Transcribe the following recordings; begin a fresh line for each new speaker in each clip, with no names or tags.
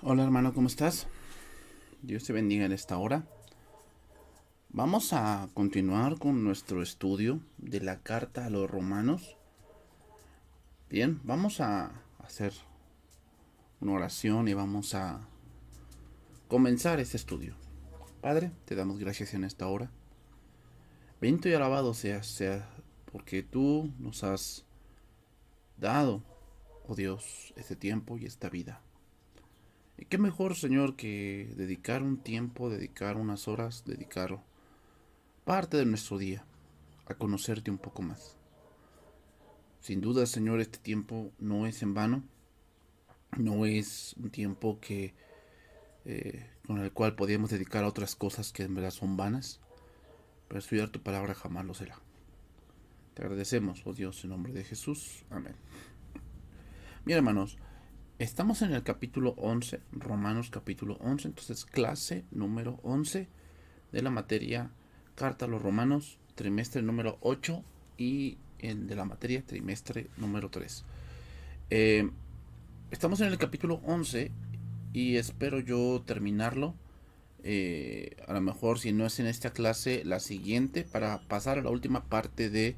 Hola hermano, ¿cómo estás? Dios te bendiga en esta hora. Vamos a continuar con nuestro estudio de la carta a los romanos. Bien, vamos a hacer una oración y vamos a comenzar este estudio. Padre, te damos gracias en esta hora. Bendito y alabado sea porque tú nos has dado, oh Dios, este tiempo y esta vida. Y qué mejor, Señor, que dedicar un tiempo, dedicar unas horas, dedicar parte de nuestro día a conocerte un poco más. Sin duda, Señor, este tiempo no es en vano, no es un tiempo con el cual podríamos dedicar a otras cosas que en verdad son vanas, pero estudiar tu palabra jamás lo será. Te agradecemos, oh Dios, en nombre de Jesús. Amén. Bien, hermanos, estamos en el capítulo 11, Romanos capítulo 11, entonces clase número 11 de la materia Carta a los Romanos, trimestre número 8 y el de la materia trimestre número 3. Estamos en el capítulo 11 y espero yo terminarlo. A lo mejor si no es en esta clase, la siguiente, para pasar a la última parte de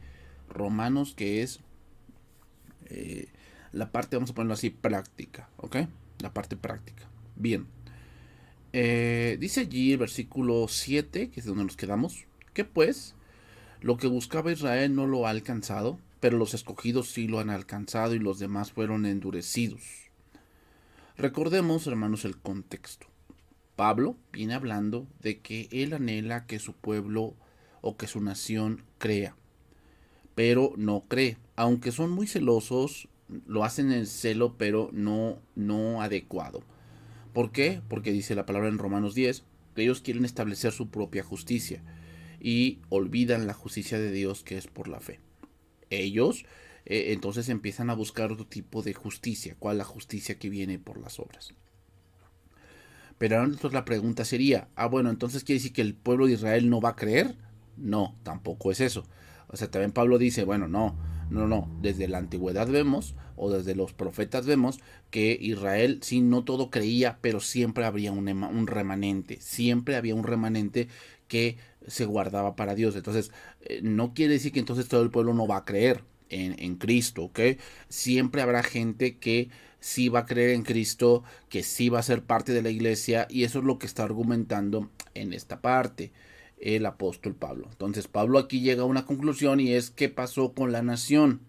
Romanos, que es eh, la parte, vamos a ponerlo así, práctica, ¿ok? La parte práctica. Bien. Dice allí el versículo 7, que es donde nos quedamos, que pues lo que buscaba Israel no lo ha alcanzado, pero los escogidos sí lo han alcanzado y los demás fueron endurecidos. Recordemos, hermanos, el contexto. Pablo viene hablando de que él anhela que su pueblo o que su nación crea, pero no cree. Aunque son muy celosos, lo hacen en celo, pero no adecuado. ¿Por qué? Porque dice la palabra en Romanos 10 que ellos quieren establecer su propia justicia y olvidan la justicia de Dios que es por la fe. Ellos entonces empiezan a buscar otro tipo de justicia. ¿Cuál es la justicia que viene por las obras? Pero ahora entonces la pregunta sería, bueno, entonces quiere decir que el pueblo de Israel no va a creer. No, tampoco es eso. O sea, también Pablo dice, bueno, no. Desde la antigüedad vemos, o desde los profetas vemos, que Israel sí no todo creía, pero siempre habría un remanente. Siempre había un remanente que se guardaba para Dios. Entonces, no quiere decir que entonces todo el pueblo no va a creer en Cristo, ¿ok? Siempre habrá gente que sí va a creer en Cristo, que sí va a ser parte de la iglesia, y eso es lo que está argumentando en esta parte el apóstol Pablo. Entonces Pablo aquí llega a una conclusión y es ¿qué pasó con la nación?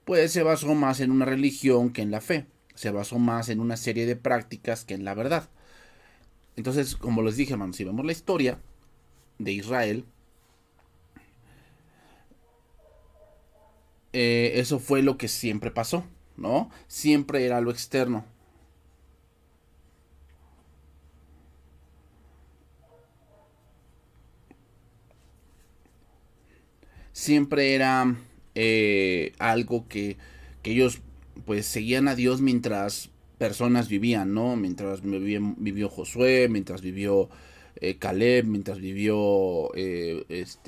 Pues se basó más en una religión que en la fe, se basó más en una serie de prácticas que en la verdad. Entonces, como les dije, hermanos, si vemos la historia de Israel, eso fue lo que siempre pasó, ¿no? Siempre era lo externo. Siempre era algo que ellos pues seguían a Dios mientras personas vivían, ¿no? Mientras vivió Josué, mientras vivió Caleb, mientras vivió eh,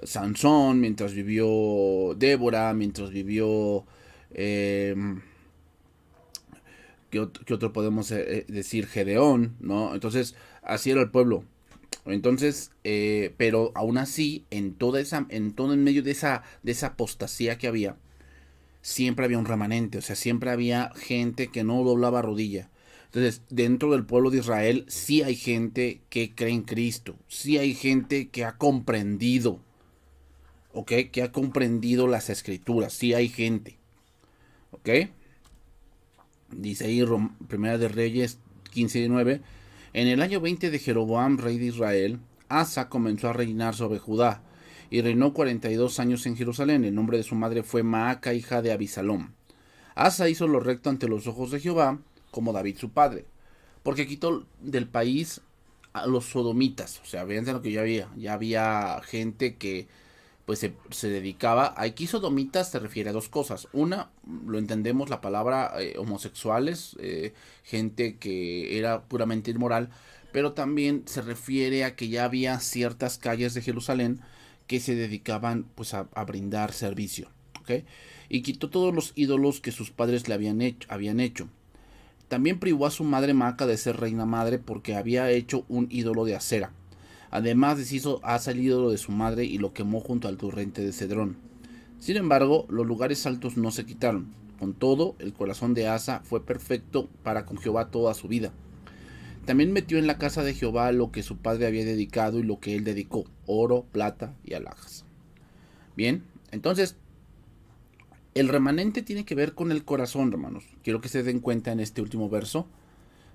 Sansón, mientras vivió Débora, mientras vivió... Eh, ¿qué otro podemos decir? Gedeón, ¿no? Entonces, así era el pueblo. Entonces, pero aún así, en todo en medio de esa apostasía que había, siempre había un remanente, o sea, siempre había gente que no doblaba rodilla. Entonces, dentro del pueblo de Israel, sí hay gente que cree en Cristo, sí hay gente que ha comprendido, ¿ok? Que ha comprendido las escrituras, sí hay gente, ¿ok? Dice ahí, Primera de Reyes 15:9. En el año 20 de Jeroboam, rey de Israel, Asa comenzó a reinar sobre Judá y reinó 42 años en Jerusalén. El nombre de su madre fue Maaca, hija de Abisalom. Asa hizo lo recto ante los ojos de Jehová, como David su padre, porque quitó del país a los sodomitas. O sea, fíjense lo que ya había gente que pues se dedicaba. Aquí sodomitas se refiere a dos cosas. Una, lo entendemos, la palabra homosexuales, gente que era puramente inmoral, pero también se refiere a que ya había ciertas calles de Jerusalén que se dedicaban pues a brindar servicio. ¿Ok? ¿ok? Y quitó todos los ídolos que sus padres le habían hecho. También privó a su madre Maaca de ser reina madre porque había hecho un ídolo de acera. Además deshizo Asa el ídolo de su madre y lo quemó junto al torrente de Cedrón. Sin embargo, los lugares altos no se quitaron. Con todo, el corazón de Asa fue perfecto para con Jehová toda su vida. También metió en la casa de Jehová lo que su padre había dedicado y lo que él dedicó, oro, plata y alhajas. Bien, entonces, el remanente tiene que ver con el corazón, hermanos. Quiero que se den cuenta en este último verso.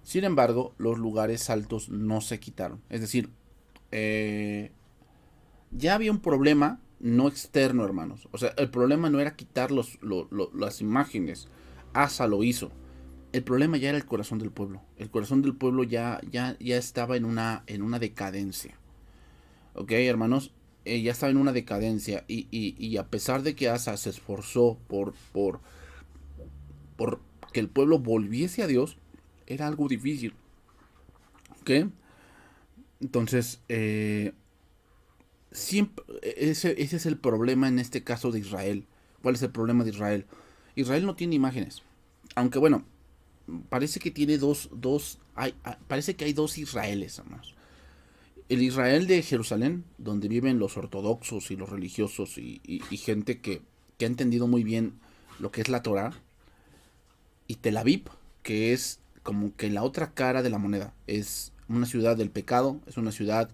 Sin embargo, los lugares altos no se quitaron. Es decir, ya había un problema no externo, hermanos. O sea, el problema no era quitar las imágenes. Asa lo hizo. El problema ya era el corazón del pueblo. El corazón del pueblo ya estaba en una decadencia. ¿Ok, hermanos? Ya estaba en una decadencia. Y a pesar de que Asa se esforzó por que el pueblo volviese a Dios, era algo difícil. ¿Ok? Entonces, siempre, ese es el problema en este caso de Israel. ¿Cuál es el problema de Israel? Israel no tiene imágenes. Aunque bueno, parece que tiene parece que hay dos Israeles, hermanos. El Israel de Jerusalén, donde viven los ortodoxos y los religiosos y gente que ha entendido muy bien lo que es la Torah. Y Tel Aviv, que es como que la otra cara de la moneda. Es una ciudad del pecado, es una ciudad,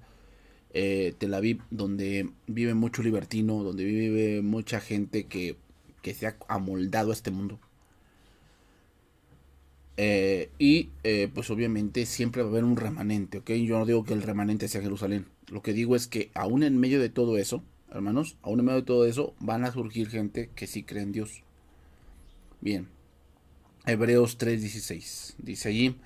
Tel Aviv, donde vive mucho libertino, donde vive mucha gente que se ha amoldado a este mundo. Pues obviamente siempre va a haber un remanente, ¿ok? Yo no digo que el remanente sea Jerusalén. Lo que digo es que aún en medio de todo eso, hermanos, aún en medio de todo eso, van a surgir gente que sí cree en Dios. Bien. Hebreos 3:16. Dice allí,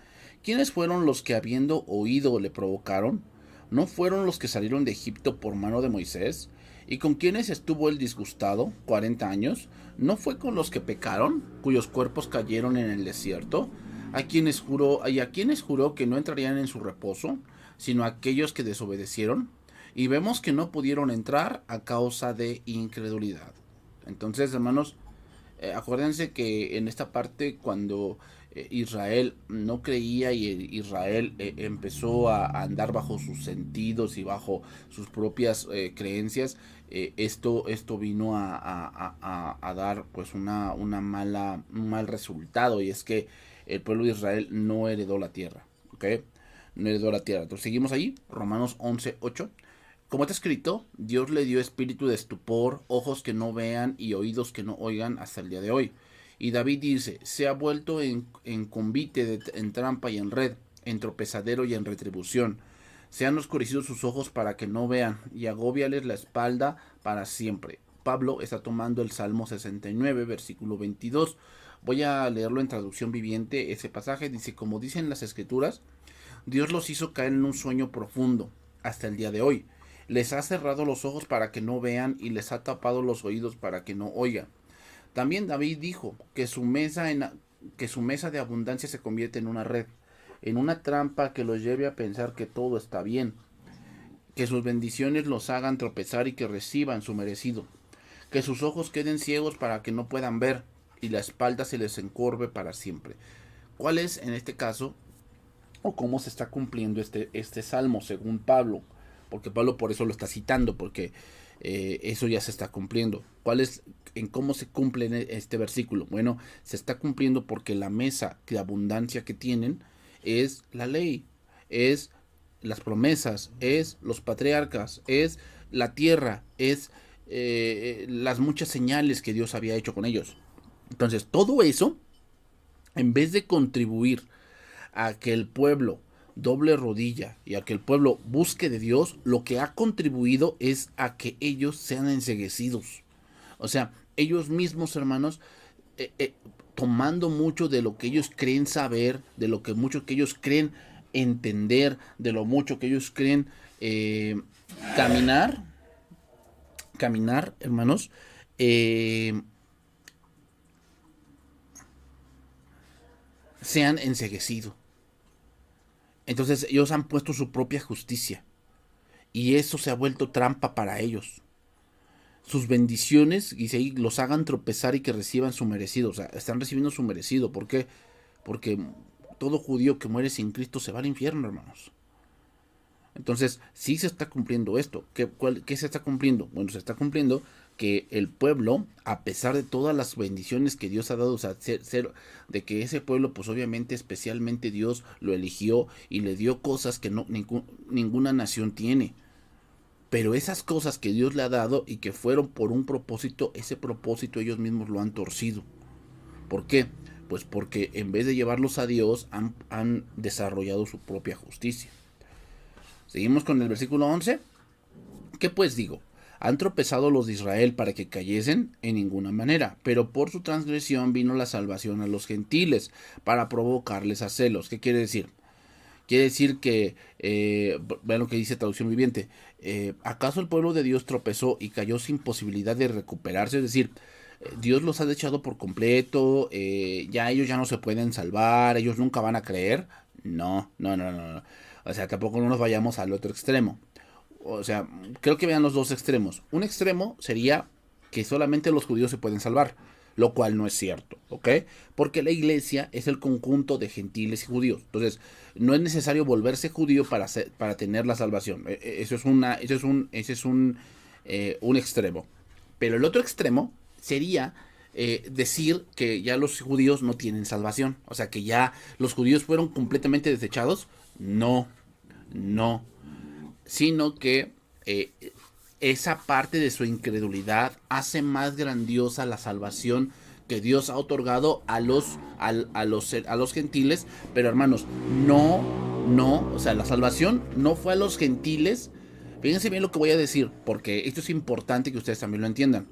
¿quiénes fueron los que habiendo oído le provocaron? ¿No fueron los que salieron de Egipto por mano de Moisés? ¿Y con quiénes estuvo él disgustado 40 años? ¿No fue con los que pecaron, cuyos cuerpos cayeron en el desierto? ¿A quienes juró que no entrarían en su reposo, sino a aquellos que desobedecieron? Y vemos que no pudieron entrar a causa de incredulidad. Entonces, hermanos, acuérdense que en esta parte cuando Israel no creía y Israel empezó a andar bajo sus sentidos y bajo sus propias creencias, esto vino a dar pues un mal resultado, y es que el pueblo de Israel no heredó la tierra, ¿ok? No heredó la tierra. Entonces seguimos ahí, Romanos 11:8. Como está escrito, Dios le dio espíritu de estupor, ojos que no vean y oídos que no oigan hasta el día de hoy. Y David dice, se ha vuelto en convite, en trampa y en red, en tropezadero y en retribución. Se han oscurecido sus ojos para que no vean, y agóbiales la espalda para siempre. Pablo está tomando el Salmo 69, versículo 22. Voy a leerlo en traducción viviente. Ese pasaje dice, como dicen las escrituras, Dios los hizo caer en un sueño profundo hasta el día de hoy. Les ha cerrado los ojos para que no vean y les ha tapado los oídos para que no oigan. También David dijo que su mesa de abundancia se convierte en una red, en una trampa que los lleve a pensar que todo está bien, que sus bendiciones los hagan tropezar y que reciban su merecido, que sus ojos queden ciegos para que no puedan ver y la espalda se les encorve para siempre. ¿Cuál es en este caso o cómo se está cumpliendo este salmo según Pablo? Porque Pablo por eso lo está citando, porque eso ya se está cumpliendo. ¿En cómo se cumple este versículo? Bueno, se está cumpliendo porque la mesa de abundancia que tienen es la ley, es las promesas, es los patriarcas, es la tierra, es las muchas señales que Dios había hecho con ellos. Entonces, todo eso, en vez de contribuir a que el pueblo doble rodilla y a que el pueblo busque de Dios, lo que ha contribuido es a que ellos sean enceguecidos. O sea, ellos mismos, hermanos, tomando mucho de lo que ellos creen saber, de lo que mucho que ellos creen entender, de lo mucho que ellos creen caminar, hermanos, se han enceguecido. Entonces ellos han puesto su propia justicia y eso se ha vuelto trampa para ellos. sus bendiciones y se los hagan tropezar y que reciban su merecido. O sea, están recibiendo su merecido. ¿Por qué? Porque todo judío que muere sin Cristo se va al infierno, hermanos. Entonces, sí se está cumpliendo esto. ¿Qué se está cumpliendo? Bueno, se está cumpliendo que el pueblo, a pesar de todas las bendiciones que Dios ha dado, o sea, de que ese pueblo, pues obviamente, especialmente Dios lo eligió y le dio cosas que ninguna nación tiene. Pero esas cosas que Dios le ha dado y que fueron por un propósito, ese propósito ellos mismos lo han torcido. ¿Por qué? Pues porque en vez de llevarlos a Dios, han desarrollado su propia justicia. Seguimos con el versículo 11. ¿Qué pues digo? ¿Han tropezado los de Israel para que cayesen? En ninguna manera. Pero por su transgresión vino la salvación a los gentiles, para provocarles a celos. ¿Qué quiere decir? Quiere decir que, vean lo que dice traducción viviente, ¿acaso el pueblo de Dios tropezó y cayó sin posibilidad de recuperarse? Es decir, Dios los ha echado por completo, ya ellos ya no se pueden salvar, ellos nunca van a creer. No, no, no, no, no. O sea, tampoco no nos vayamos al otro extremo. O sea, creo que vean los dos extremos. Un extremo sería que solamente los judíos se pueden salvar, lo cual no es cierto, ¿ok? Porque la iglesia es el conjunto de gentiles y judíos. Entonces, no es necesario volverse judío para tener la salvación. Eso es un extremo. Pero el otro extremo sería decir que ya los judíos no tienen salvación. O sea, que ya los judíos fueron completamente desechados. No, no. Sino que esa parte de su incredulidad hace más grandiosa la salvación que Dios ha otorgado a los gentiles. Pero hermanos, no, o sea, la salvación no fue a los gentiles. Fíjense bien lo que voy a decir, porque esto es importante que ustedes también lo entiendan.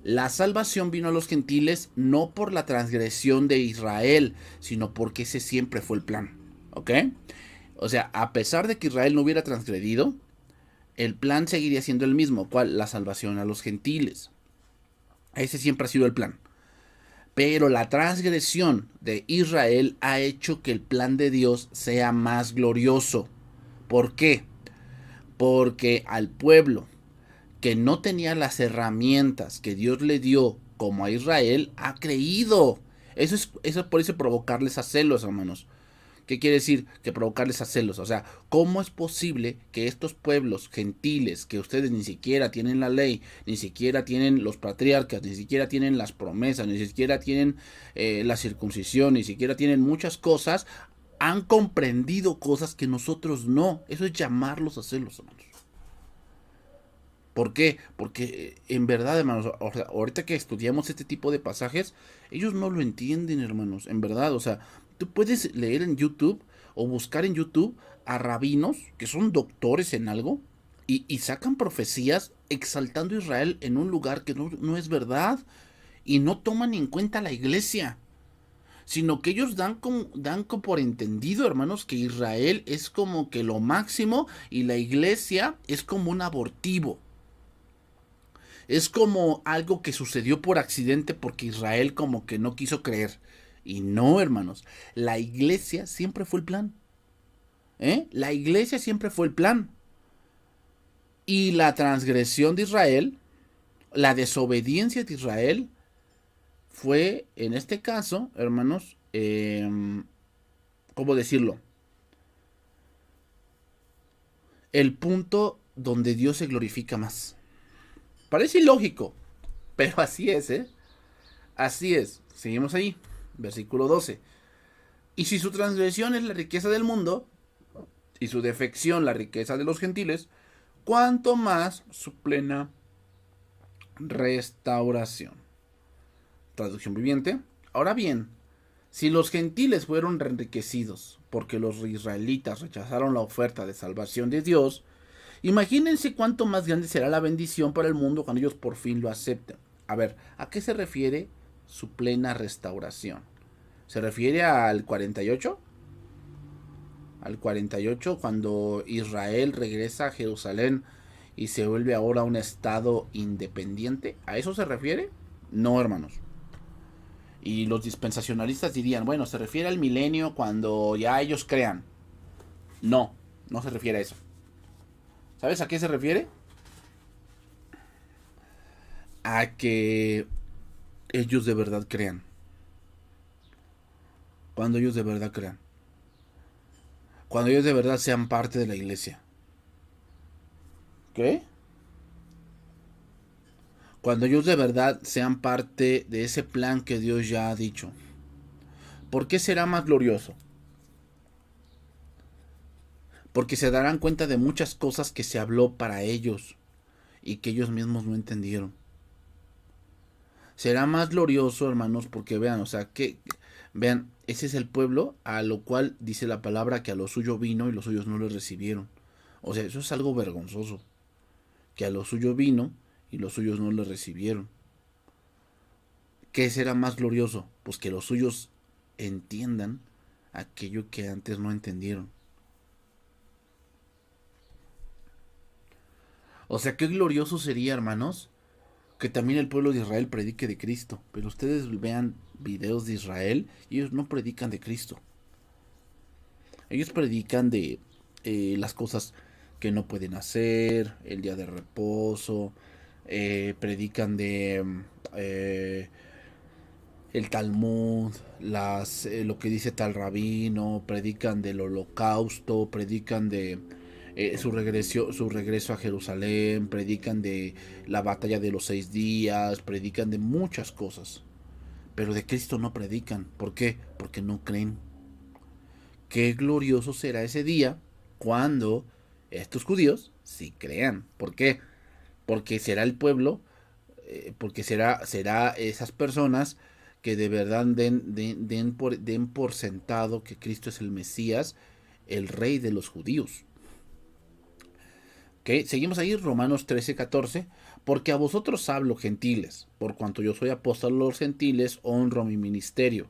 La salvación vino a los gentiles no por la transgresión de Israel, sino porque ese siempre fue el plan, ¿ok? O sea, a pesar de que Israel no hubiera transgredido, el plan seguiría siendo el mismo, ¿cuál? La salvación a los gentiles. Ese siempre ha sido el plan. Pero la transgresión de Israel ha hecho que el plan de Dios sea más glorioso. ¿Por qué? Porque al pueblo que no tenía las herramientas que Dios le dio como a Israel, ha creído. Eso es por eso provocarles a celos, hermanos. ¿Qué quiere decir? Que provocarles a celos. O sea, ¿cómo es posible que estos pueblos gentiles, que ustedes ni siquiera tienen la ley, ni siquiera tienen los patriarcas, ni siquiera tienen las promesas, ni siquiera tienen la circuncisión, ni siquiera tienen muchas cosas, han comprendido cosas que nosotros no? Eso es llamarlos a celos, hermanos. ¿Por qué? Porque en verdad, hermanos, o sea, ahorita que estudiamos este tipo de pasajes, ellos no lo entienden, hermanos, en verdad. O sea, tú puedes leer en YouTube o buscar en YouTube a rabinos que son doctores en algo y sacan profecías exaltando a Israel en un lugar que no es verdad y no toman en cuenta la iglesia, sino que ellos dan como por entendido, hermanos, que Israel es como que lo máximo y la iglesia es como un abortivo. Es como algo que sucedió por accidente porque Israel como que no quiso creer. Y no, hermanos, la iglesia siempre fue el plan. La iglesia siempre fue el plan. Y la transgresión de Israel, la desobediencia de Israel, fue, en este caso, hermanos, ¿cómo decirlo? El punto donde Dios se glorifica más. Parece ilógico, pero así es, ¿eh? Así es. Seguimos ahí. Versículo 12. Y si su transgresión es la riqueza del mundo, y su defección la riqueza de los gentiles, cuánto más su plena restauración. Traducción viviente. Ahora bien, si los gentiles fueron enriquecidos porque los israelitas rechazaron la oferta de salvación de Dios, imagínense cuánto más grande será la bendición para el mundo cuando ellos por fin lo acepten. A ver, ¿a qué se refiere su plena restauración? ¿Se refiere al 48? Al 48, cuando Israel regresa a Jerusalén y se vuelve ahora un estado independiente. ¿A eso se refiere? No, hermanos. Y los dispensacionalistas dirían, bueno, se refiere al milenio cuando ya ellos crean. No, no se refiere a eso. ¿Sabes a qué se refiere? a que ellos de verdad crean. Cuando ellos de verdad crean. Cuando ellos de verdad sean parte de la iglesia. ¿Qué? Cuando ellos de verdad sean parte de ese plan que Dios ya ha dicho. ¿Por qué será más glorioso? Porque se darán cuenta de muchas cosas que se habló para ellos y que ellos mismos no entendieron. Será más glorioso, hermanos, porque vean, o sea, que vean, ese es el pueblo a lo cual dice la palabra que a lo suyo vino y los suyos no le recibieron. O sea, eso es algo vergonzoso, que a lo suyo vino y los suyos no le recibieron. ¿Qué será más glorioso? Pues que los suyos entiendan aquello que antes no entendieron. O sea, qué glorioso sería, hermanos, que también el pueblo de Israel predique de Cristo. Pero ustedes vean videos de Israel y ellos no predican de Cristo. Ellos predican de las cosas que no pueden hacer, el día de reposo, predican de el Talmud, lo que dice tal rabino, predican del holocausto, predican de su regreso a Jerusalén, predican de la batalla de los 6 días, predican de muchas cosas. Pero de Cristo no predican. ¿Por qué? Porque no creen. Qué glorioso será ese día cuando estos judíos sí crean. ¿Por qué? Porque será el pueblo, porque será esas personas que de verdad den por sentado que Cristo es el Mesías, el rey de los judíos. ¿Okay? Seguimos ahí, Romanos 13:14. Porque a vosotros hablo, gentiles, por cuanto yo soy apóstol de los gentiles, honro mi ministerio.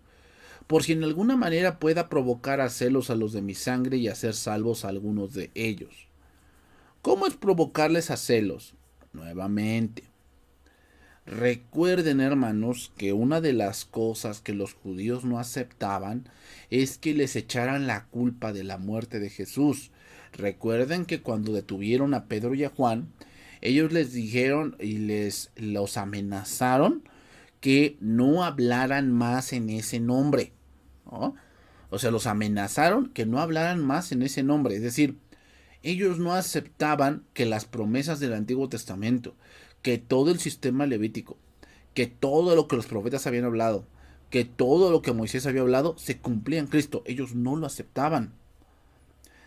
Por si en alguna manera pueda provocar a celos a los de mi sangre y hacer salvos a algunos de ellos. ¿Cómo es provocarles a celos? Nuevamente, recuerden, hermanos, que una de las cosas que los judíos no aceptaban es que les echaran la culpa de la muerte de Jesús. Recuerden que cuando detuvieron a Pedro y a Juan, ellos les dijeron y los amenazaron que no hablaran más en ese nombre, ¿no? O sea, los amenazaron que no hablaran más en ese nombre. Es decir, ellos no aceptaban que las promesas del Antiguo Testamento, que todo el sistema levítico, que todo lo que los profetas habían hablado, que todo lo que Moisés había hablado se cumplía en Cristo. Ellos no lo aceptaban.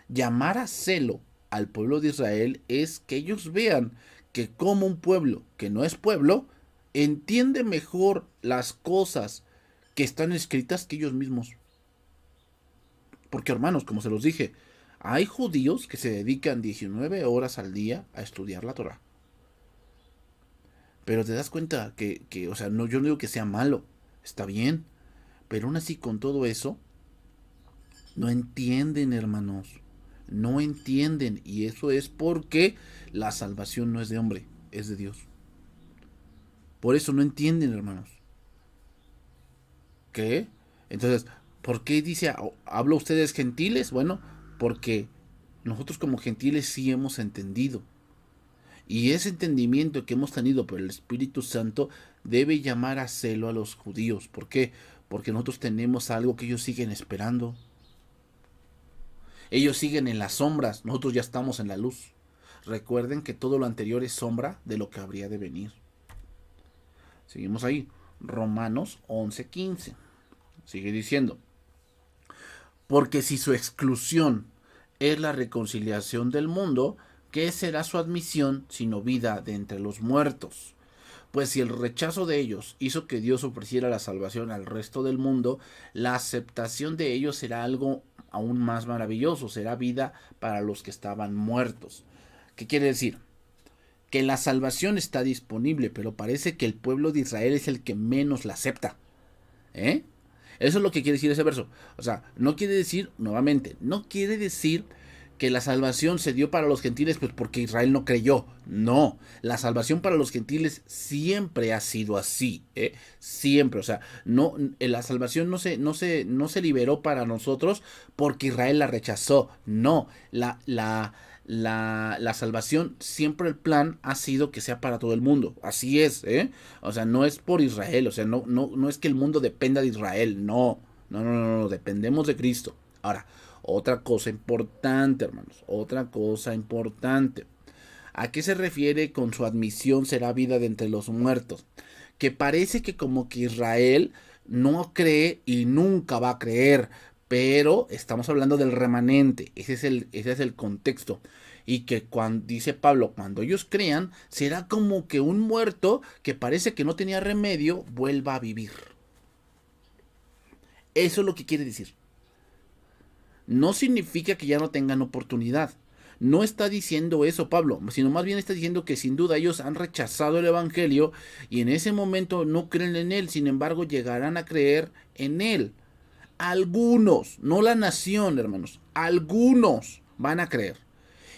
Llamar a celo al pueblo de Israel es que ellos vean que como un pueblo que no es pueblo, entiende mejor las cosas que están escritas que ellos mismos. Porque hermanos, como se los dije, hay judíos que se dedican 19 horas al día a estudiar la Torah. Pero te das cuenta que o sea, no, yo no digo que sea malo, está bien. Pero aún así, con todo eso, no entienden, hermanos. No entienden. Y eso es porque la salvación no es de hombre, es de Dios. Por eso no entienden, hermanos. ¿Qué? Entonces, ¿por qué dice, habla ustedes gentiles? Bueno, porque nosotros como gentiles sí hemos entendido. Y ese entendimiento que hemos tenido por el Espíritu Santo debe llamar a celo a los judíos. ¿Por qué? Porque nosotros tenemos algo que ellos siguen esperando. Ellos siguen en las sombras, nosotros ya estamos en la luz. Recuerden que todo lo anterior es sombra de lo que habría de venir. Seguimos ahí. Romanos 11:15. Sigue diciendo. Porque si su exclusión es la reconciliación del mundo, ¿qué será su admisión sino vida de entre los muertos? Pues si el rechazo de ellos hizo que Dios ofreciera la salvación al resto del mundo, la aceptación de ellos será algo aún más maravilloso, será vida para los que estaban muertos. ¿Qué quiere decir? Que la salvación está disponible, pero parece que el pueblo de Israel es el que menos la acepta. ¿Eh? Eso es lo que quiere decir ese verso. O sea, no quiere decir, nuevamente, no quiere decir que la salvación se dio para los gentiles pues porque Israel no creyó. No, la salvación para los gentiles siempre ha sido así, ¿eh? Siempre, o sea, no, la salvación no se liberó para nosotros porque Israel la rechazó. No, la salvación, siempre el plan ha sido que sea para todo el mundo. Así es, ¿eh? O sea, no es por Israel, o sea, no es que el mundo dependa de Israel, no, dependemos de Cristo. Ahora, otra cosa importante, hermanos, otra cosa importante. ¿A qué se refiere con su admisión será vida de entre los muertos? Que parece que como que Israel no cree y nunca va a creer, pero estamos hablando del remanente, ese es el contexto. Y que cuando dice Pablo, cuando ellos crean, será como que un muerto que parece que no tenía remedio vuelva a vivir. Eso es lo que quiere decir. No significa que ya no tengan oportunidad. No está diciendo eso Pablo, sino más bien está diciendo que sin duda ellos han rechazado el Evangelio y en ese momento no creen en él, sin embargo llegarán a creer en él. Algunos, no la nación, hermanos, algunos van a creer.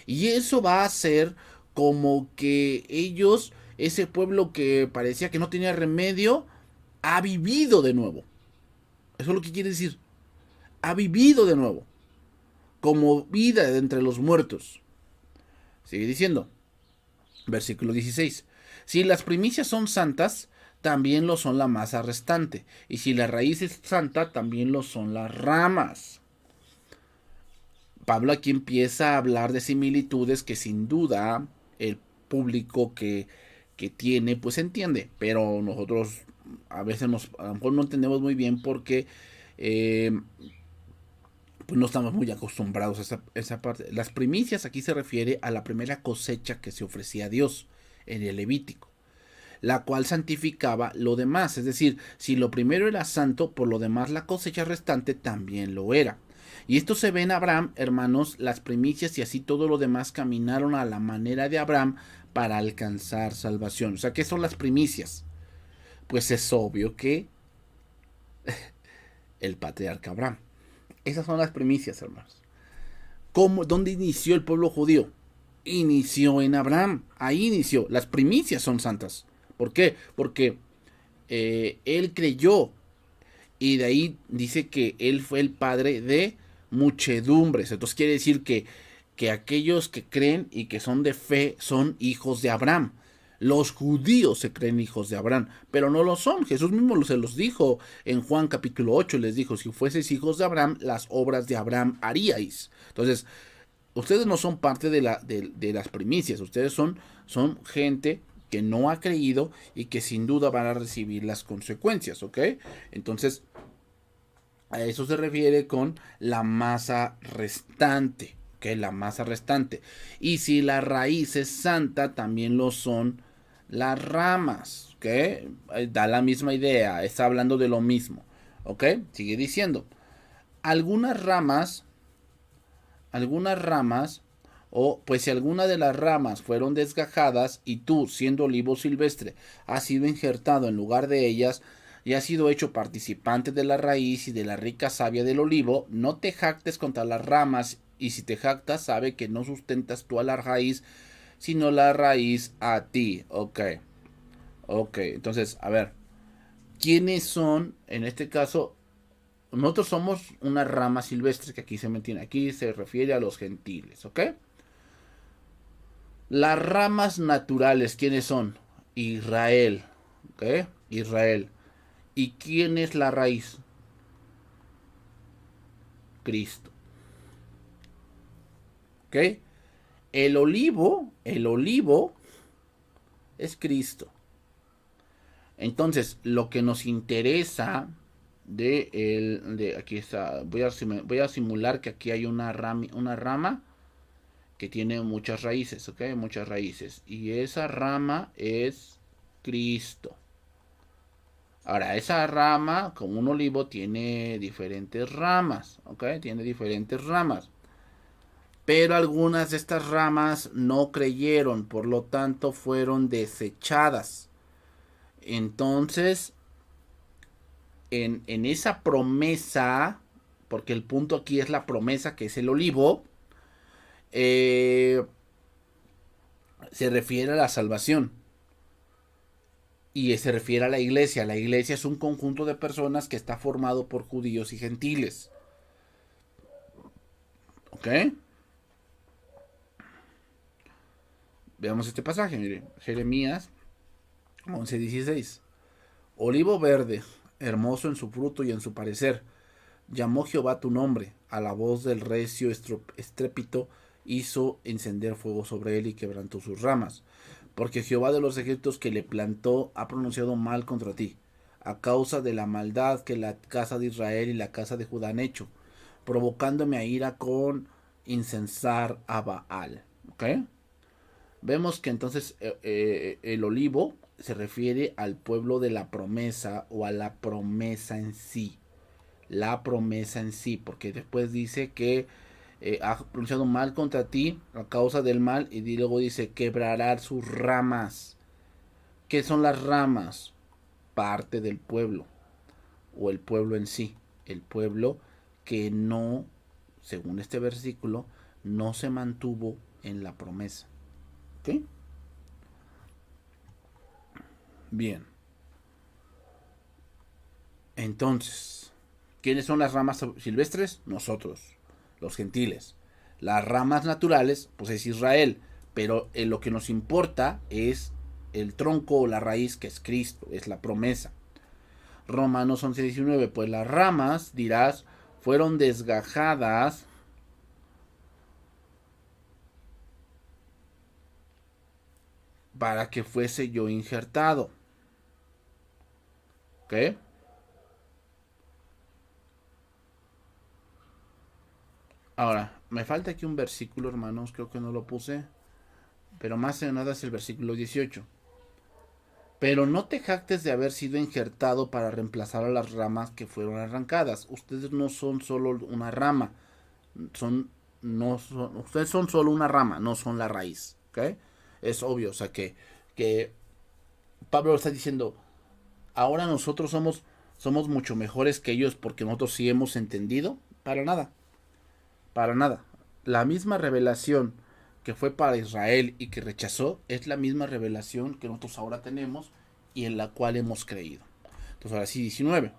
Y eso va a hacer como que ellos, ese pueblo que parecía que no tenía remedio, ha vivido de nuevo. Eso es lo que quiere decir. Ha vivido de nuevo como vida de entre los muertos. Sigue diciendo, versículo 16. Si las primicias son santas, también lo son la masa restante. Y si la raíz es santa, también lo son las ramas. Pablo aquí empieza a hablar de similitudes que sin duda el público que tiene, pues entiende. Pero nosotros a veces a lo mejor no entendemos muy bien porque pues no estamos muy acostumbrados a esa parte. Las primicias aquí se refiere a la primera cosecha que se ofrecía a Dios en el Levítico, la cual santificaba lo demás. Es decir, si lo primero era santo, por lo demás la cosecha restante también lo era. Y esto se ve en Abraham, hermanos, las primicias y así todo lo demás caminaron a la manera de Abraham para alcanzar salvación. O sea, ¿qué son las primicias? Pues es obvio que el patriarca Abraham. Esas son las primicias, hermanos. ¿Dónde inició el pueblo judío? Inició en Abraham. Ahí inició. Las primicias son santas. ¿Por qué? Porque él creyó. Y de ahí dice que él fue el padre de muchedumbres. Entonces quiere decir que aquellos que creen y que son de fe son hijos de Abraham. Los judíos se creen hijos de Abraham, pero no lo son. Jesús mismo se los dijo en Juan capítulo 8, les dijo, si fueseis hijos de Abraham, las obras de Abraham haríais. Entonces, ustedes no son parte de las primicias, ustedes son gente que no ha creído y que sin duda van a recibir las consecuencias, ¿ok? Entonces, a eso se refiere con la masa restante, ¿ok? La masa restante. Y si la raíz es santa, también lo son las ramas, ¿ok? Da la misma idea, está hablando de lo mismo, ¿ok? Sigue diciendo, algunas ramas, o pues si alguna de las ramas fueron desgajadas y tú, siendo olivo silvestre, has sido injertado en lugar de ellas y has sido hecho participante de la raíz y de la rica savia del olivo, no te jactes contra las ramas, y si te jactas, sabe que no sustentas tú a la raíz, sino la raíz a ti. Ok, entonces, a ver, ¿quiénes son, en este caso, nosotros somos una rama silvestre que aquí se mantiene, aquí se refiere a los gentiles, ¿ok? Las ramas naturales, ¿quiénes son? Israel, ¿ok? Israel. ¿Y quién es la raíz? Cristo, ¿ok? El olivo es Cristo. Entonces, lo que nos interesa aquí está, voy a simular que aquí hay una rama que tiene muchas raíces, ¿ok? Muchas raíces. Y esa rama es Cristo. Ahora, esa rama, como un olivo, tiene diferentes ramas, ¿ok? Tiene diferentes ramas. Pero algunas de estas ramas no creyeron, por lo tanto fueron desechadas. Entonces, en esa promesa, porque el punto aquí es la promesa que es el olivo, se refiere a la salvación. Y se refiere a la iglesia. La iglesia es un conjunto de personas que está formado por judíos y gentiles. ¿Ok? Veamos este pasaje, mire, Jeremías 11:16. Olivo verde, hermoso en su fruto y en su parecer, llamó Jehová tu nombre, a la voz del recio estrépito hizo encender fuego sobre él y quebrantó sus ramas. Porque Jehová de los ejércitos que le plantó ha pronunciado mal contra ti, a causa de la maldad que la casa de Israel y la casa de Judá han hecho, provocándome a ira con incensar a Baal. ¿Ok? Vemos que entonces el olivo se refiere al pueblo de la promesa o a la promesa en sí. La promesa en sí, porque después dice que ha pronunciado mal contra ti a causa del mal y luego dice quebrará sus ramas. ¿Qué son las ramas? Parte del pueblo o el pueblo en sí. El pueblo que no, según este versículo, no se mantuvo en la promesa. ¿Ok? Bien. Entonces, ¿quiénes son las ramas silvestres? Nosotros, los gentiles. Las ramas naturales, pues es Israel. Pero lo que nos importa es el tronco o la raíz, que es Cristo, es la promesa. Romanos 11:19, pues las ramas, dirás, fueron desgajadas para que fuese yo injertado. ¿Ok? Ahora, me falta aquí un versículo, hermanos, creo que no lo puse, pero más que nada es el versículo 18. Pero no te jactes de haber sido injertado para reemplazar a las ramas que fueron arrancadas. Ustedes no son solo una rama, ustedes son solo una rama, no son la raíz. ¿Ok? Es obvio, o sea que Pablo está diciendo, ahora nosotros somos mucho mejores que ellos porque nosotros sí hemos entendido. Para nada, para nada. La misma revelación que fue para Israel y que rechazó es la misma revelación que nosotros ahora tenemos y en la cual hemos creído. Entonces ahora sí, 19.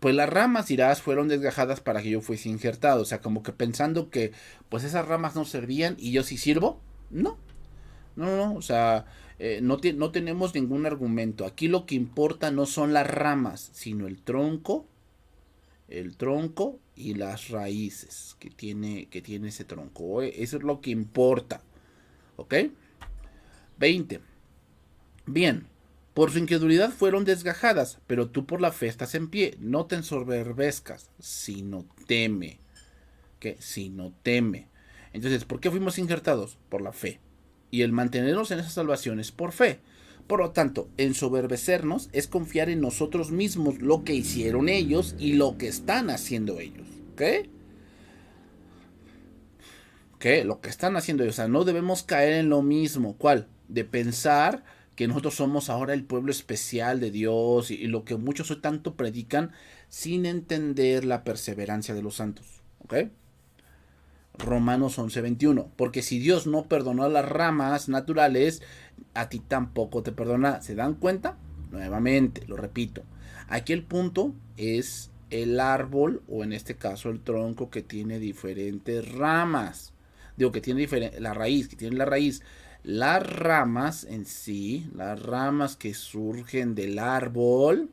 Pues las ramas, dirás, fueron desgajadas para que yo fuese injertado. O sea, como que pensando que pues esas ramas no servían y yo sí sirvo. No, no. O sea, no tenemos ningún argumento. Aquí lo que importa no son las ramas, sino el tronco y las raíces que tiene ese tronco. Eso es lo que importa. ¿Ok? 20. Bien. Por su incredulidad fueron desgajadas, pero tú por la fe estás en pie. No te ensoberbezcas, sino teme. ¿Qué? Sino teme. Entonces, ¿por qué fuimos injertados? Por la fe. Y el mantenernos en esa salvación es por fe. Por lo tanto, ensoberbecernos es confiar en nosotros mismos lo que hicieron ellos y lo que están haciendo ellos. ¿Ok? ¿Qué? Lo que están haciendo ellos. O sea, no debemos caer en lo mismo. ¿Cuál? De pensar que nosotros somos ahora el pueblo especial de Dios y lo que muchos hoy tanto predican sin entender la perseverancia de los santos. ¿Ok? Romanos 11:21. Porque si Dios no perdonó a las ramas naturales, a ti tampoco te perdona. ¿Se dan cuenta? Nuevamente, lo repito. Aquí el punto es el árbol, o en este caso el tronco, que tiene diferentes ramas. Digo que tiene la raíz, que tiene la raíz. Las ramas en sí, las ramas que surgen del árbol,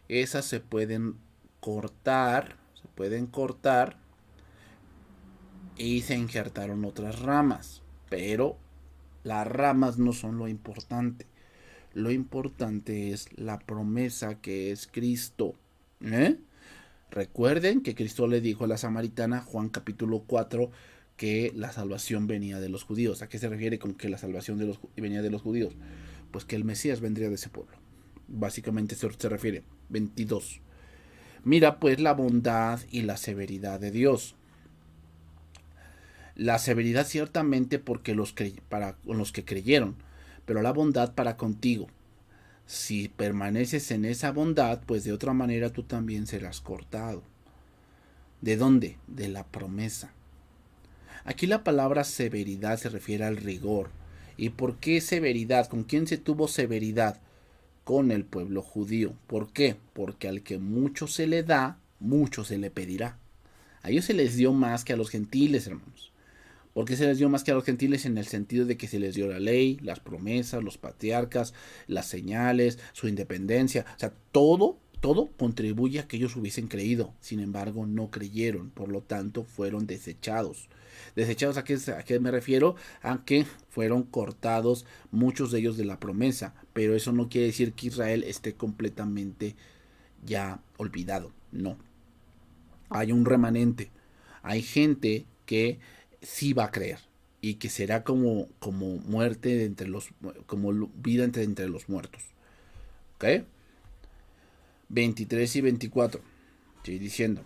esas se pueden cortar y se injertaron otras ramas. Pero las ramas no son lo importante. Lo importante es la promesa que es Cristo. ¿Eh? Recuerden que Cristo le dijo a la samaritana, Juan capítulo 4, que la salvación venía de los judíos. ¿A qué se refiere con que la salvación venía de los judíos? Pues que el Mesías vendría de ese pueblo. Básicamente se refiere. 22. Mira pues la bondad y la severidad de Dios. La severidad ciertamente porque para los que creyeron, pero la bondad para contigo. Si permaneces en esa bondad, pues de otra manera tú también serás cortado. ¿De dónde? De la promesa. Aquí la palabra severidad se refiere al rigor. ¿Y por qué severidad? ¿Con quién se tuvo severidad? Con el pueblo judío. ¿Por qué? Porque al que mucho se le da, mucho se le pedirá. A ellos se les dio más que a los gentiles, hermanos. ¿Por qué se les dio más que a los gentiles? En el sentido de que se les dio la ley, las promesas, los patriarcas, las señales, su independencia. O sea, todo contribuye a que ellos hubiesen creído. Sin embargo, no creyeron. Por lo tanto, fueron desechados. ¿Desechados a qué me refiero? A que fueron cortados muchos de ellos de la promesa. Pero eso no quiere decir que Israel esté completamente ya olvidado. No. Hay un remanente. Hay gente que sí va a creer y que será como muerte de entre los, como vida entre los muertos. ¿Ok? 23 y 24. Estoy diciendo.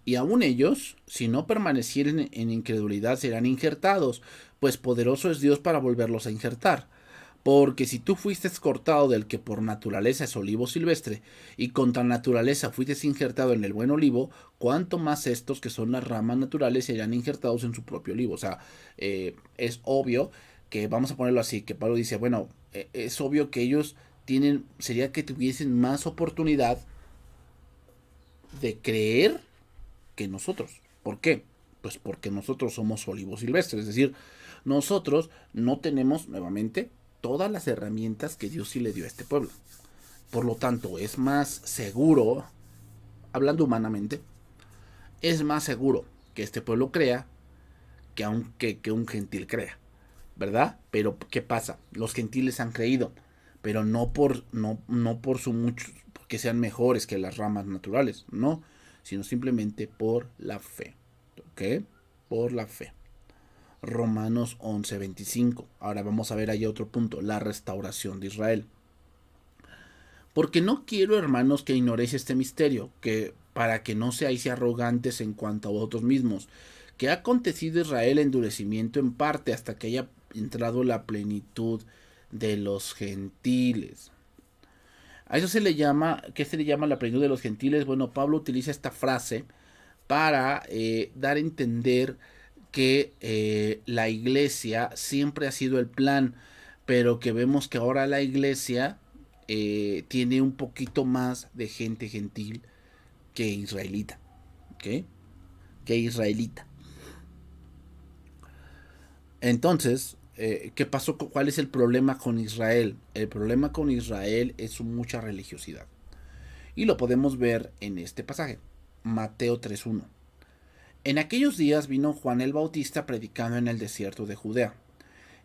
Y aún ellos, si no permanecieren en incredulidad, serán injertados, pues poderoso es Dios para volverlos a injertar. Porque si tú fuiste cortado del que por naturaleza es olivo silvestre, y contra naturaleza fuiste injertado en el buen olivo, cuánto más estos que son las ramas naturales serán injertados en su propio olivo. O sea, es obvio que, vamos a ponerlo así, que Pablo dice, bueno, es obvio que ellos sería que tuviesen más oportunidad de creer que nosotros. ¿Por qué? Pues porque nosotros somos olivos silvestres, es decir, nosotros no tenemos, nuevamente, todas las herramientas que Dios sí le dio a este pueblo. Por lo tanto, es más seguro, hablando humanamente, es más seguro que este pueblo crea que un gentil crea, ¿verdad? Pero ¿qué pasa? Los gentiles han creído, pero no por su mucho, porque sean mejores que las ramas naturales, no, sino simplemente por la fe, ¿ok? Por la fe. Romanos 11:25. Ahora vamos a ver ahí otro punto, la restauración de Israel. Porque no quiero, hermanos, que ignoréis este misterio, que para que no seáis arrogantes en cuanto a vosotros mismos, que ha acontecido Israel endurecimiento en parte hasta que haya entrado la plenitud de los gentiles. A eso se le llama, ¿qué se le llama la plenitud de los gentiles? Bueno, Pablo utiliza esta frase para dar a entender que la iglesia siempre ha sido el plan, pero que vemos que ahora la iglesia tiene un poquito más de gente gentil que israelita. ¿Ok? Que israelita. Entonces, ¿qué pasó? ¿Cuál es el problema con Israel? El problema con Israel es su mucha religiosidad. Y lo podemos ver en este pasaje, Mateo 3:1. En aquellos días vino Juan el Bautista predicando en el desierto de Judea,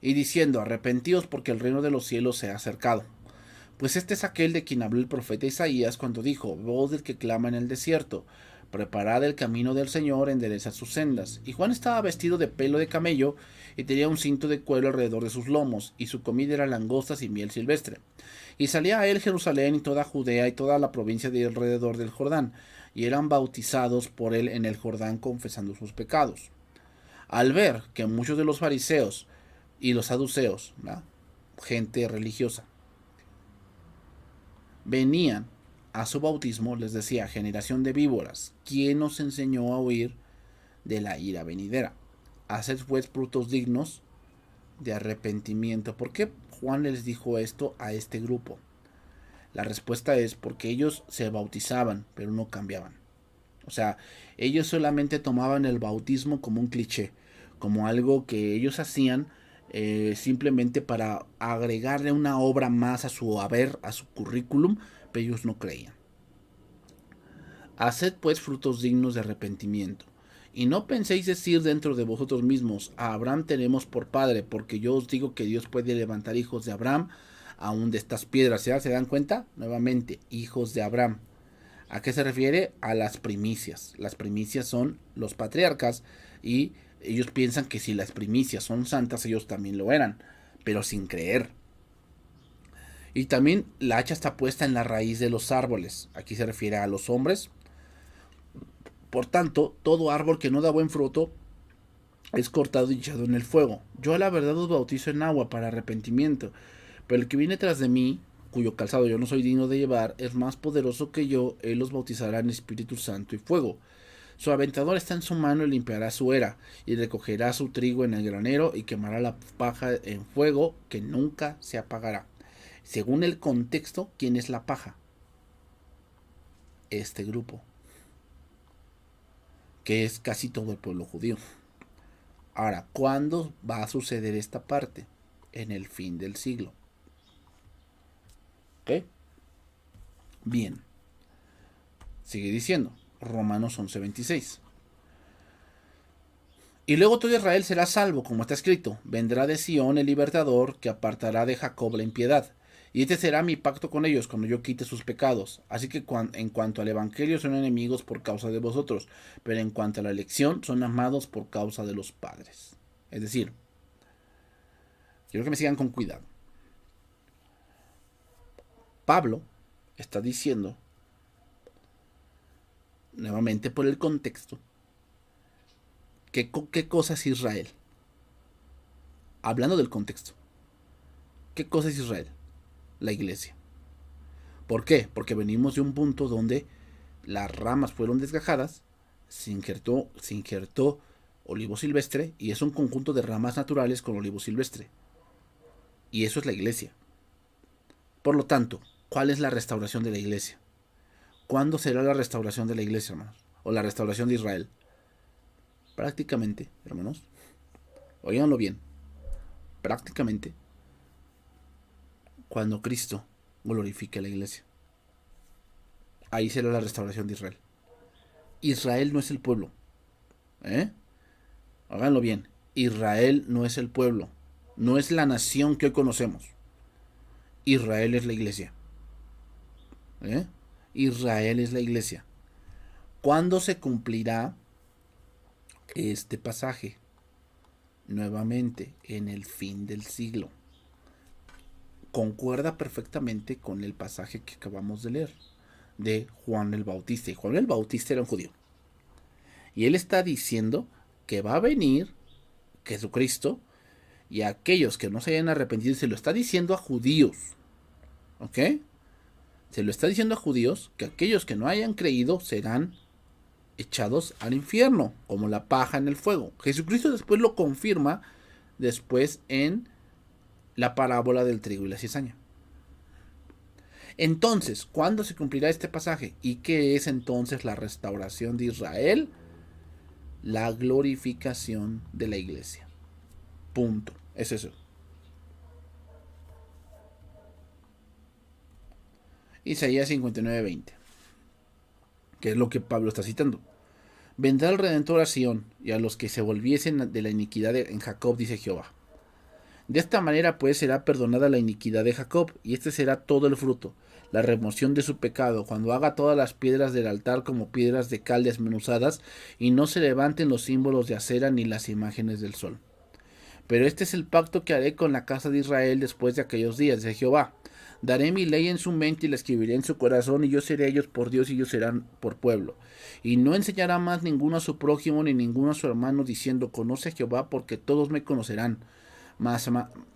y diciendo, arrepentíos porque el reino de los cielos se ha acercado. Pues este es aquel de quien habló el profeta Isaías cuando dijo, voz del que clama en el desierto, preparad el camino del Señor, enderezad sus sendas. Y Juan estaba vestido de pelo de camello, y tenía un cinto de cuero alrededor de sus lomos, y su comida era langostas y miel silvestre. Y salía a él Jerusalén y toda Judea y toda la provincia de alrededor del Jordán, y eran bautizados por él en el Jordán confesando sus pecados. Al ver que muchos de los fariseos y los saduceos, ¿no?, gente religiosa, venían a su bautismo, les decía, generación de víboras, ¿quién nos enseñó a huir de la ira venidera? Haced pues frutos dignos de arrepentimiento. ¿Por qué Juan les dijo esto a este grupo? La respuesta es porque ellos se bautizaban, pero no cambiaban. O sea, ellos solamente tomaban el bautismo como un cliché, como algo que ellos hacían simplemente para agregarle una obra más a su haber, a su currículum, pero ellos no creían. Haced pues frutos dignos de arrepentimiento. Y no penséis decir dentro de vosotros mismos, a Abraham tenemos por padre, porque yo os digo que Dios puede levantar hijos de Abraham aún de estas piedras. ¿Ya se dan cuenta? Nuevamente, hijos de Abraham. ¿A qué se refiere? A las primicias. Las primicias son los patriarcas y ellos piensan que si las primicias son santas, ellos también lo eran, pero sin creer. Y también la hacha está puesta en la raíz de los árboles. Aquí se refiere a los hombres. Por tanto, todo árbol que no da buen fruto es cortado y echado en el fuego. Yo a la verdad os bautizo en agua para arrepentimiento, pero el que viene tras de mí, cuyo calzado yo no soy digno de llevar, es más poderoso que yo, él los bautizará en Espíritu Santo y fuego. Su aventador está en su mano y limpiará su era, y recogerá su trigo en el granero y quemará la paja en fuego que nunca se apagará. Según el contexto, ¿quién es la paja? Este grupo. que es casi todo el pueblo judío. Ahora, ¿cuándo va a suceder esta parte? En el fin del siglo. ¿Ok? Bien. Sigue diciendo, Romanos 11:26. Y luego todo Israel será salvo, como está escrito. Vendrá de Sión el libertador, que apartará de Jacob la impiedad. Y este será mi pacto con ellos, cuando yo quite sus pecados. Así que en cuanto al evangelio son enemigos por causa de vosotros, pero en cuanto a la elección son amados por causa de los padres. Es decir, quiero que me sigan con cuidado. Pablo está diciendo, nuevamente por el contexto, ¿qué cosa es Israel? Hablando del contexto, ¿qué cosa es Israel? La iglesia. ¿Por qué? Porque venimos de un punto donde las ramas fueron desgajadas, se injertó olivo silvestre, y es un conjunto de ramas naturales con olivo silvestre. Y eso es la iglesia. Por lo tanto, ¿cuál es la restauración de la iglesia? ¿Cuándo será la restauración de la iglesia, hermanos? O la restauración de Israel. Prácticamente, hermanos, óiganlo bien, prácticamente cuando Cristo glorifique a la iglesia. Ahí será la restauración de Israel. Israel no es el pueblo. Háganlo bien. Israel no es el pueblo. No es la nación que hoy conocemos. Israel es la iglesia. Israel es la iglesia. ¿Cuándo se cumplirá este pasaje? Nuevamente, en el fin del siglo. Concuerda perfectamente con el pasaje que acabamos de leer de Juan el Bautista. Y Juan el Bautista era un judío. Y él está diciendo que va a venir Jesucristo, y a aquellos que no se hayan arrepentido, se lo está diciendo a judíos. ¿Ok? Se lo está diciendo a judíos, que aquellos que no hayan creído serán echados al infierno, como la paja en el fuego. Jesucristo después lo confirma, después en la parábola del trigo y la cizaña. Entonces, ¿cuándo se cumplirá este pasaje? ¿Y qué es entonces la restauración de Israel? La glorificación de la iglesia. Punto. Es eso. Isaías 59:20, que es lo que Pablo está citando. Vendrá el Redentor a Sión, y a los que se volviesen de la iniquidad en Jacob, dice Jehová. De esta manera pues será perdonada la iniquidad de Jacob, y este será todo el fruto, la remoción de su pecado, cuando haga todas las piedras del altar como piedras de cal desmenuzadas, y no se levanten los símbolos de acera ni las imágenes del sol. Pero este es el pacto que haré con la casa de Israel después de aquellos días, dice Jehová. Daré mi ley en su mente y la escribiré en su corazón, y yo seré ellos por Dios y ellos serán por pueblo. Y no enseñará más ninguno a su prójimo ni ninguno a su hermano, diciendo, conoce a Jehová, porque todos me conocerán.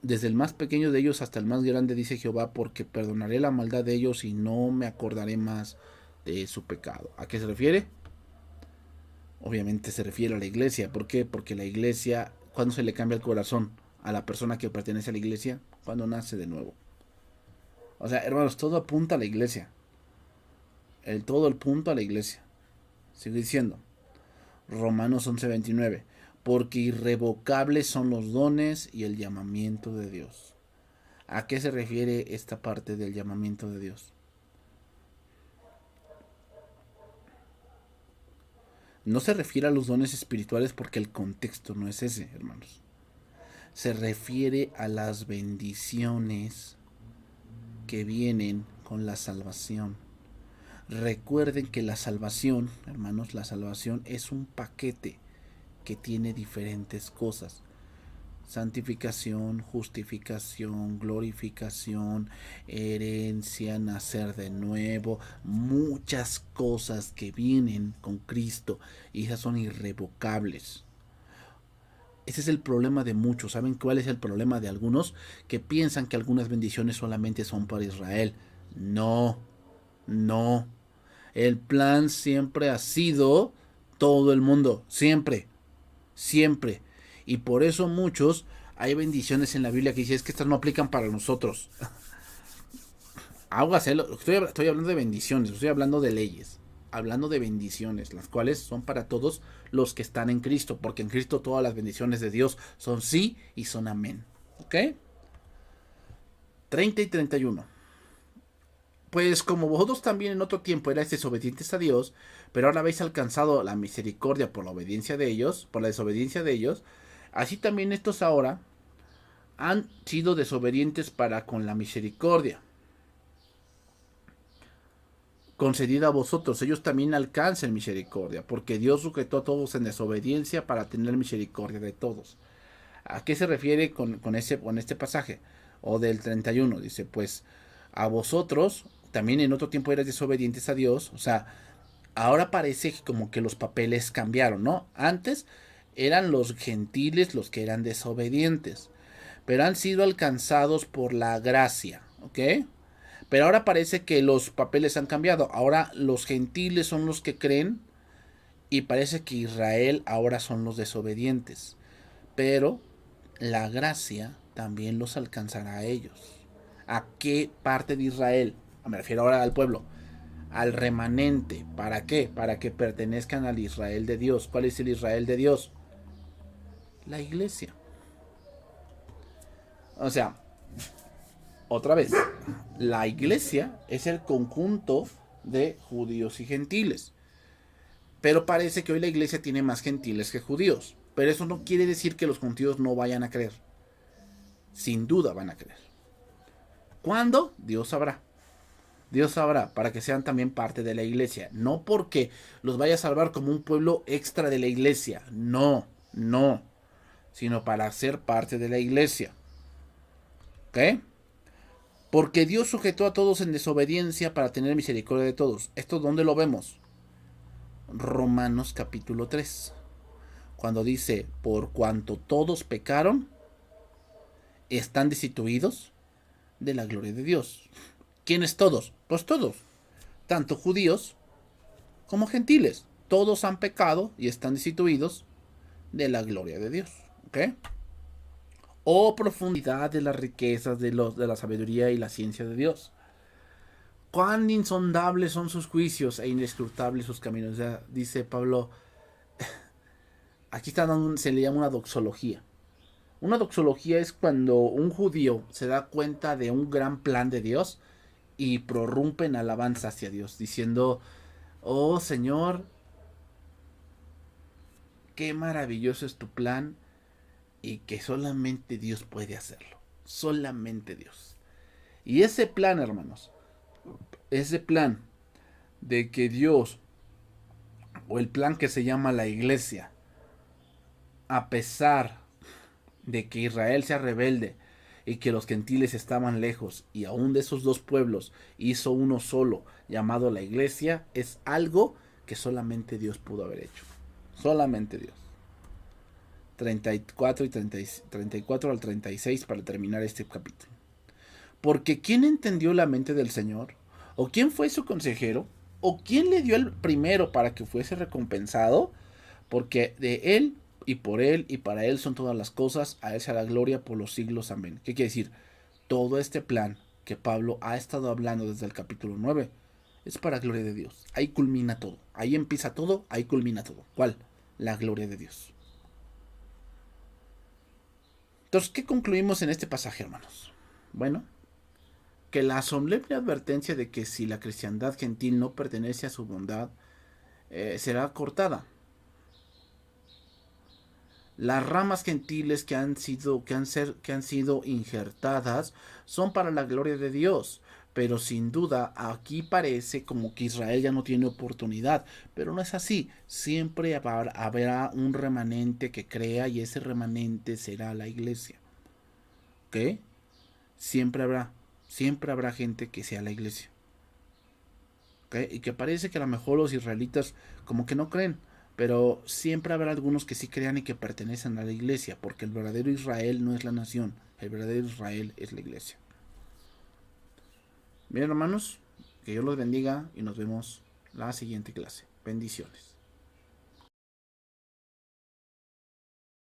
Desde el más pequeño de ellos hasta el más grande, dice Jehová, porque perdonaré la maldad de ellos y no me acordaré más de su pecado. ¿A qué se refiere? Obviamente se refiere a la iglesia. ¿Por qué? Porque la iglesia, ¿cuándo se le cambia el corazón a la persona que pertenece a la iglesia? Cuando nace de nuevo. O sea, hermanos, todo apunta a la iglesia. Todo el punto a la iglesia. Sigue diciendo. Romanos 11:29. Porque irrevocables son los dones y el llamamiento de Dios. ¿A qué se refiere esta parte del llamamiento de Dios? No se refiere a los dones espirituales, porque el contexto no es ese, hermanos. Se refiere a las bendiciones que vienen con la salvación. Recuerden que la salvación, hermanos, la salvación es un paquete que tiene diferentes cosas: santificación, justificación, glorificación, herencia, nacer de nuevo, muchas cosas que vienen con Cristo, y esas son irrevocables. Ese es el problema de muchos. ¿Saben cuál es el problema de algunos? Que piensan que algunas bendiciones solamente son para Israel. No, no. El plan siempre ha sido todo el mundo. Siempre. Siempre. Y por eso muchos, hay bendiciones en la Biblia que dicen, es que estas no aplican para nosotros. Hágaselo. Estoy hablando de bendiciones, estoy hablando de leyes. hablando de bendiciones, las cuales son para todos los que están en Cristo, porque en Cristo todas las bendiciones de Dios son sí y son amén. ¿Ok? 30 y 31. Pues como vosotros también en otro tiempo erais desobedientes a Dios, pero ahora habéis alcanzado la misericordia por la obediencia de ellos, por la desobediencia de ellos, así también estos ahora han sido desobedientes para con la misericordia concedida a vosotros. Ellos también alcancen misericordia, porque Dios sujetó a todos en desobediencia para tener misericordia de todos. ¿A qué se refiere con este pasaje? O del 31, dice, pues a vosotros también en otro tiempo erais desobedientes a Dios. O sea, ahora parece como que los papeles cambiaron, ¿no? Antes eran los gentiles los que eran desobedientes, pero han sido alcanzados por la gracia, ¿ok? Pero ahora parece que los papeles han cambiado. Ahora los gentiles son los que creen y parece que Israel ahora son los desobedientes. Pero la gracia también los alcanzará a ellos. ¿A qué parte de Israel? Me refiero ahora al pueblo. Al remanente. ¿Para qué? Para que pertenezcan al Israel de Dios. ¿Cuál es el Israel de Dios? La iglesia. O sea, otra vez, la iglesia es el conjunto de judíos y gentiles. Pero parece que hoy la iglesia tiene más gentiles que judíos. Pero eso no quiere decir que los judíos no vayan a creer. Sin duda van a creer. ¿Cuándo? Dios sabrá. Dios sabrá para que sean también parte de la iglesia. No porque los vaya a salvar como un pueblo extra de la iglesia. No, no. Sino para ser parte de la iglesia. ¿Ok? Porque Dios sujetó a todos en desobediencia para tener misericordia de todos. ¿Esto dónde lo vemos? Romanos capítulo 3. Cuando dice, por cuanto todos pecaron, están destituidos de la gloria de Dios. ¿Quiénes todos? Pues todos. Tanto judíos como gentiles. Todos han pecado y están destituidos de la gloria de Dios. ¿Ok? Oh profundidad de las riquezas de la sabiduría y la ciencia de Dios. Cuán insondables son sus juicios e inescrutables sus caminos. Ya dice Pablo, aquí se le llama una doxología. Una doxología es cuando un judío se da cuenta de un gran plan de Dios y prorrumpe en alabanza hacia Dios, diciendo, oh Señor, qué maravilloso es tu plan y que solamente Dios puede hacerlo. Solamente Dios. Y ese plan, hermanos, ese plan de que Dios, o el plan que se llama la iglesia, a pesar de que Israel sea rebelde y que los gentiles estaban lejos y aún de esos dos pueblos hizo uno solo llamado la iglesia, es algo que solamente Dios pudo haber hecho. Solamente Dios. 34 al 36 para terminar este capítulo. Porque ¿quién entendió la mente del Señor? ¿O quién fue su consejero? ¿O quién le dio el primero para que fuese recompensado? Porque de Él y por Él y para Él son todas las cosas, a Él sea la gloria por los siglos. Amén. ¿Qué quiere decir? Todo este plan que Pablo ha estado hablando desde el capítulo 9 es para gloria de Dios. Ahí culmina todo. Ahí empieza todo, ahí culmina todo. ¿Cuál? La gloria de Dios. Entonces, ¿qué concluimos en este pasaje, hermanos? Bueno, que la solemne advertencia de que si la cristiandad gentil no pertenece a su bondad, será cortada. Las ramas gentiles que han sido injertadas son para la gloria de Dios, pero sin duda aquí parece como que Israel ya no tiene oportunidad, pero no es así. Siempre habrá un remanente que crea y ese remanente será la iglesia. ¿Ok? Siempre habrá gente que sea la iglesia. ¿Ok? Y que parece que a lo mejor los israelitas como que no creen. Pero siempre habrá algunos que sí crean y que pertenecen a la iglesia, porque el verdadero Israel no es la nación, el verdadero Israel es la iglesia. Bien, hermanos, que Dios los bendiga y nos vemos la siguiente clase. Bendiciones.